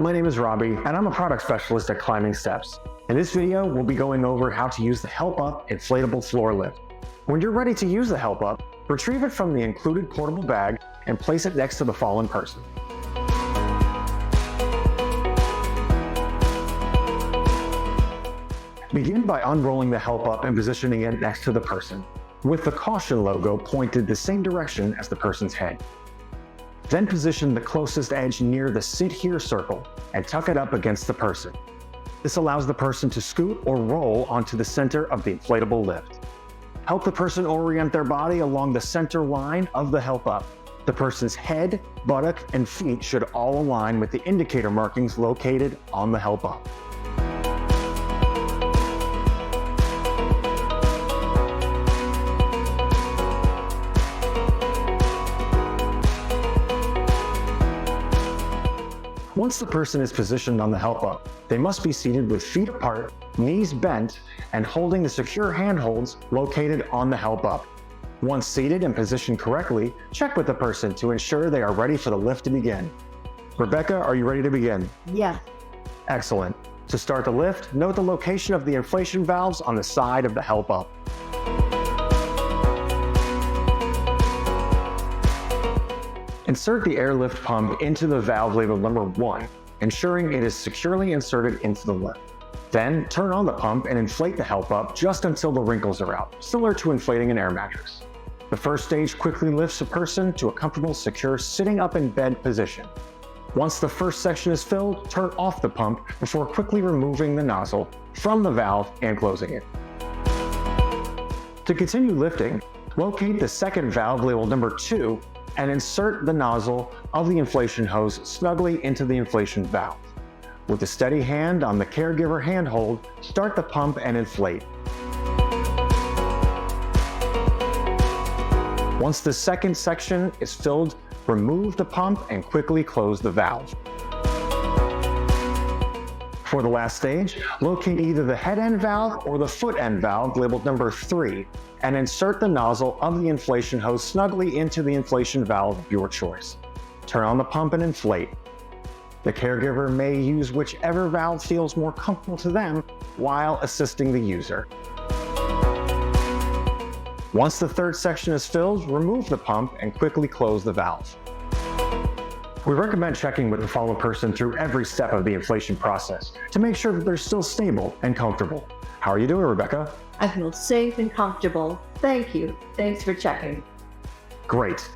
my name is Robbie, and I'm a product specialist at Climbing Steps. In this video, we'll be going over how to use the Help Up inflatable floor lift. When you're ready to use the Help Up, retrieve it from the included portable bag and place it next to the fallen person. Begin by unrolling the Help Up and positioning it next to the person, with the caution logo pointed the same direction as the person's head. Then position the closest edge near the Sit Here circle and tuck it up against the person. This allows the person to scoot or roll onto the center of the inflatable lift. Help the person orient their body along the center line of the Help Up. The person's head, buttock, and feet should all align with the indicator markings located on the Help Up. Once the person is positioned on the Help Up, they must be seated with feet apart, knees bent, and holding the secure handholds located on the Help Up. Once seated and positioned correctly, check with the person to ensure they are ready for the lift to begin. Rebecca, are you ready to begin? Yeah. Excellent. To start the lift, note the location of the inflation valves on the side of the Help Up. Insert the airlift pump into the valve labeled number 1, ensuring it is securely inserted into the lift. Then turn on the pump and inflate the Help Up just until the wrinkles are out, similar to inflating an air mattress. The first stage quickly lifts a person to a comfortable, secure sitting up in bed position. Once the first section is filled, turn off the pump before quickly removing the nozzle from the valve and closing it. To continue lifting, locate the second valve labeled number 2 and insert the nozzle of the inflation hose snugly into the inflation valve. With a steady hand on the caregiver handhold, start the pump and inflate. Once the second section is filled, remove the pump and quickly close the valve. For the last stage, locate either the head end valve or the foot end valve labeled number 3 and insert the nozzle of the inflation hose snugly into the inflation valve of your choice. Turn on the pump and inflate. The caregiver may use whichever valve feels more comfortable to them while assisting the user. Once the third section is filled, remove the pump and quickly close the valve. We recommend checking with the fallen person through every step of the inflation process to make sure that they're still stable and comfortable. How are you doing, Rebecca? I feel safe and comfortable. Thank you. Thanks for checking. Great.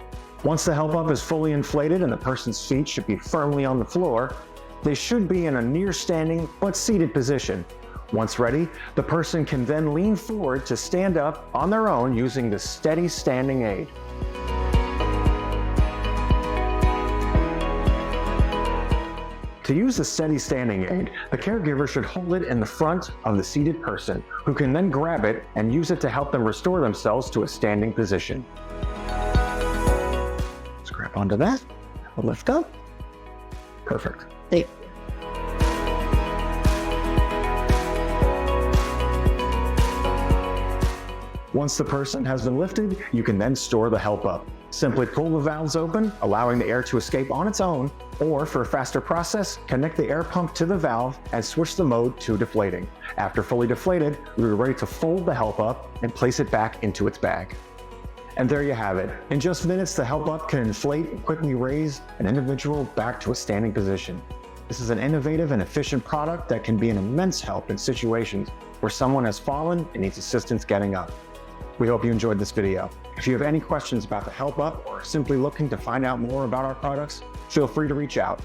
Once the Help Up is fully inflated and the person's feet should be firmly on the floor, they should be in a near standing but seated position. Once ready, the person can then lean forward to stand up on their own using the steady standing aid. To use the steady standing aid, the caregiver should hold it in the front of the seated person, who can then grab it and use it to help them restore themselves to a standing position. Let's grab onto that. We'll lift up. Perfect. There. Once the person has been lifted, you can then store the Help Up. Simply pull the valves open, allowing the air to escape on its own, or for a faster process, connect the air pump to the valve and switch the mode to deflating. After fully deflated, we are ready to fold the Help Up and place it back into its bag. And there you have it. In just minutes, the Help Up can inflate and quickly raise an individual back to a standing position. This is an innovative and efficient product that can be an immense help in situations where someone has fallen and needs assistance getting up. We hope you enjoyed this video. If you have any questions about the Help Up or are simply looking to find out more about our products, feel free to reach out.